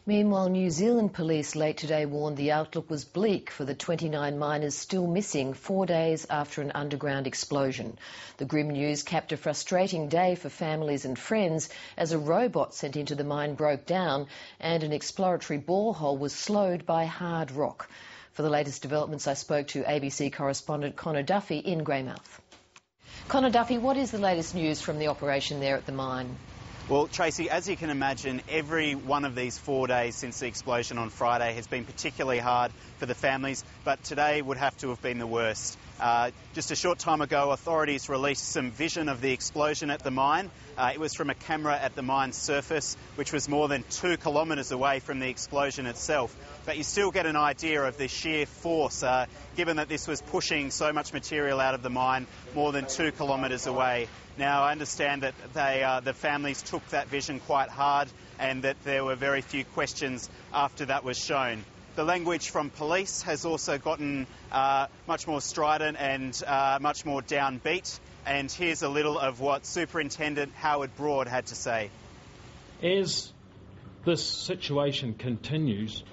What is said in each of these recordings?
Meanwhile, New Zealand police late today warned the outlook was bleak for the 29 miners still missing 4 days after an underground explosion. The grim news capped a frustrating day for families and friends as a robot sent into the mine broke down and an exploratory borehole was slowed by hard rock. For the latest developments, I spoke to ABC correspondent Conor Duffy in Greymouth. Conor Duffy, what is the latest news from the operation there at the mine? Well, Tracy, as you can imagine, every one of these 4 days since the explosion on Friday has been particularly hard for the families, but today would have to have been the worst. Just a short time ago, authorities released some vision of the explosion at the mine. It was from a camera at the mine's surface, which was more than 2 kilometres away from the explosion itself. But you still get an idea of the sheer force, given that this was pushing so much material out of the mine more than 2 kilometres away. Now, I understand that the families took that vision quite hard and that there were very few questions after that was shown. The language from police has also gotten much more strident and much more downbeat. And here's a little of what Superintendent Broad had to say. As this situation continues,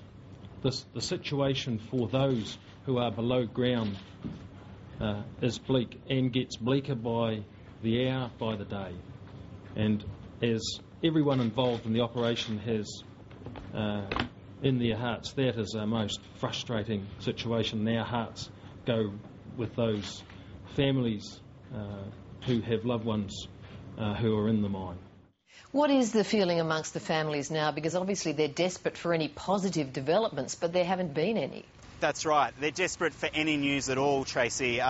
the situation for those who are below ground is bleak and gets bleaker by the hour, by the day. And as everyone involved in the operation has in their hearts, that is our most frustrating situation. Our hearts go with those families who have loved ones who are in the mine. What is the feeling amongst the families now? Because obviously they're desperate for any positive developments, but there haven't been any. That's right. They're desperate for any news at all, Tracy.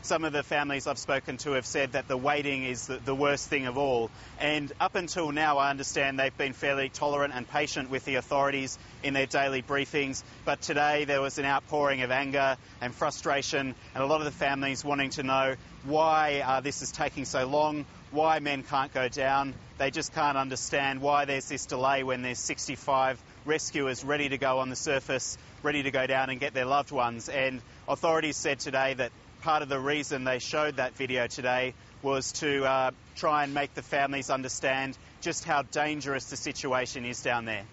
Some of the families I've spoken to have said that the waiting is the worst thing of all. And up until now, I understand they've been fairly tolerant and patient with the authorities in their daily briefings. But today there was an outpouring of anger and frustration, and a lot of the families wanting to know why this is taking so long, why men can't go down. They just can't understand why there's this delay when there's 65 rescuers ready to go on the surface, ready to go down and get their loved ones. And authorities said today that part of the reason they showed that video today was to try and make the families understand just how dangerous the situation is down there.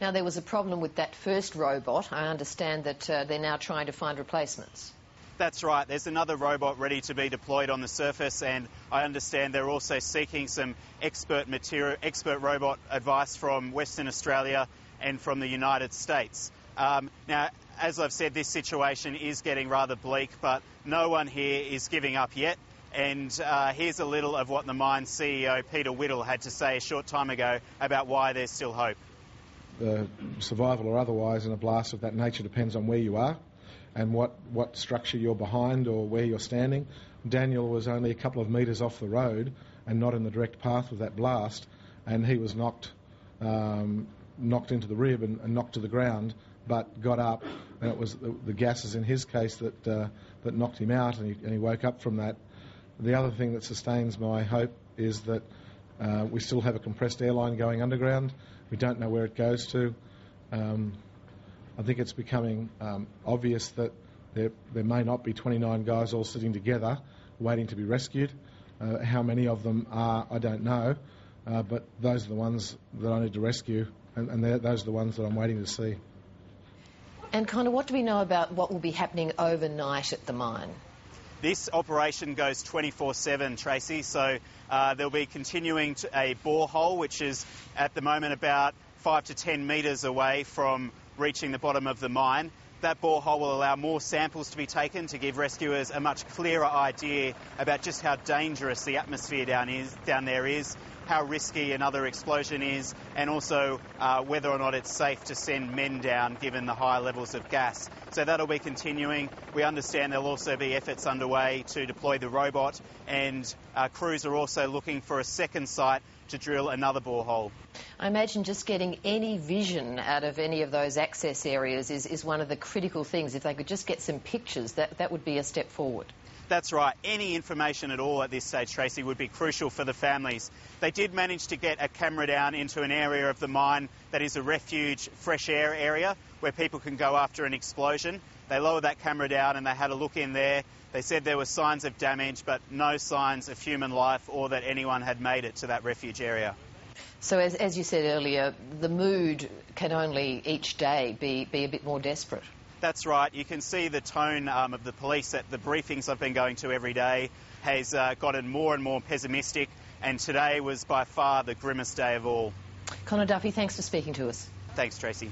Now, there was a problem with that first robot. I understand that they're now trying to find replacements. That's right. There's another robot ready to be deployed on the surface, and I understand they're also seeking some expert robot advice from Western Australia and from the United States. Now, as I've said, this situation is getting rather bleak, but no one here is giving up yet. And here's a little of what the mine's CEO, Peter Whittle, had to say a short time ago about why there's still hope. The survival or otherwise in a blast of that nature depends on where you are and what structure you're behind or where you're standing. Daniel was only a couple of metres off the road and not in the direct path of that blast, and he was knocked into the rib and knocked to the ground, but got up, and it was the gases in his case that knocked him out, and he woke up from that. The other thing that sustains my hope is that we still have a compressed air line going underground. We don't know where it goes to. I think it's becoming obvious that there may not be 29 guys all sitting together waiting to be rescued. How many of them are, I don't know, but those are the ones that I need to rescue, and those are the ones that I'm waiting to see. And Conor, what do we know about what will be happening overnight at the mine? This operation goes 24/7, Tracy, so they'll be continuing a borehole, which is at the moment about 5 to 10 metres away from reaching the bottom of the mine. That borehole will allow more samples to be taken to give rescuers a much clearer idea about just how dangerous the atmosphere down there is, how risky another explosion is, and also whether or not it's safe to send men down given the high levels of gas. So that'll be continuing. We understand there'll also be efforts underway to deploy the robot, and crews are also looking for a second site to drill another borehole. I imagine just getting any vision out of any of those access areas is one of the critical things. If they could just get some pictures, that would be a step forward. That's right. Any information at all at this stage, Tracy, would be crucial for the families. They did manage to get a camera down into an area of the mine that is a refuge, fresh air area where people can go after an explosion. They lowered that camera down and they had a look in there. They said there were signs of damage, but no signs of human life or that anyone had made it to that refuge area. So as you said earlier, the mood can only each day be a bit more desperate. That's right. You can see the tone of the police at the briefings I've been going to every day has gotten more and more pessimistic, and today was by far the grimmest day of all. Conor Duffy, thanks for speaking to us. Thanks, Tracy.